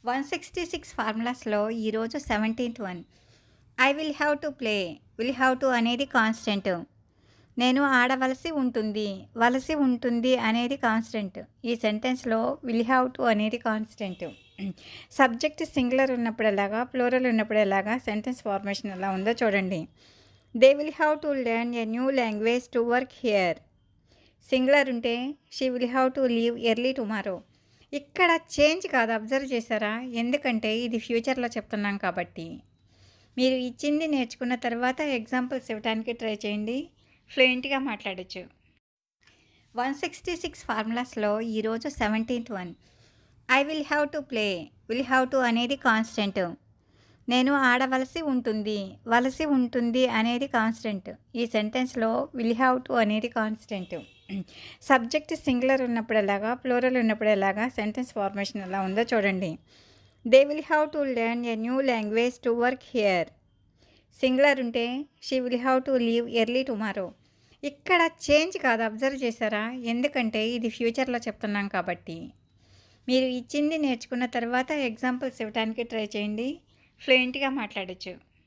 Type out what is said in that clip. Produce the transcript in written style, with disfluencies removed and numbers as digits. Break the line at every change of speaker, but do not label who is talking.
166 ఫార్ములాస్‌లో ఈరోజు 17th one. I will have to play. Will have to అనేది constant. నేను ఆడవలసి ఉంటుంది. వలసి ఉంటుంది అనేది కాన్స్టెంట్. ఈ సెంటెన్స్‌లో విల్ హ్యావ్ టు అనేది కాన్స్టెంట్. సబ్జెక్ట్ సింగులర్ ఉన్నప్పుడు ఎలాగా, ప్లూరల్ ఉన్నప్పుడు ఎలాగా, సెంటెన్స్ ఫార్మేషన్ ఎలా ఉందో చూడండి. They will have to learn a new language to work here. Singular ఉంటే she will have to leave early tomorrow. ఇక్కడ చేంజ్ కాదు, అబ్జర్వ్ చేశారా? ఎందుకంటే ఇది ఫ్యూచర్లో చెప్తున్నాం కాబట్టి. మీరు ఇచ్చింది నేర్చుకున్న తర్వాత ఎగ్జాంపుల్స్ ఇవ్వడానికి ట్రై చేయండి. ఫ్లూయెంట్గా మాట్లాడచ్చు. 166 ఫార్ములాస్‌లో ఈరోజు 17th one. I will have to play. Will have to అనేది కాన్స్టెంట్. నేను ఆడవలసి ఉంటుంది. వలసి ఉంటుంది అనేది కాన్స్టెంట్. ఈ సెంటెన్స్‌లో విల్ హ్యావ్ టు అనేది కాన్స్టెంట్. సబ్జెక్ట్ సింగులర్ ఉన్నప్పుడు ఎలాగా, ప్లూరల్ ఉన్నప్పుడు ఎలాగా, సెంటెన్స్ ఫార్మేషన్ ఎలా ఉందో చూడండి. They will have to learn a new language to work here. Singular ఉంటే she will have to leave early tomorrow. ఇక్కడ చేంజ్ కాదు, అబ్జర్వ్ చేశారా? ఎందుకంటే ఇది ఫ్యూచర్లో చెప్తున్నాం కాబట్టి. మీరు ఇచ్చింది నేర్చుకున్న తర్వాత ఎగ్జాంపుల్స్ ఇవ్వడానికి ట్రై చేయండి. ఫ్లూయెంట్గా మాట్లాడచ్చు.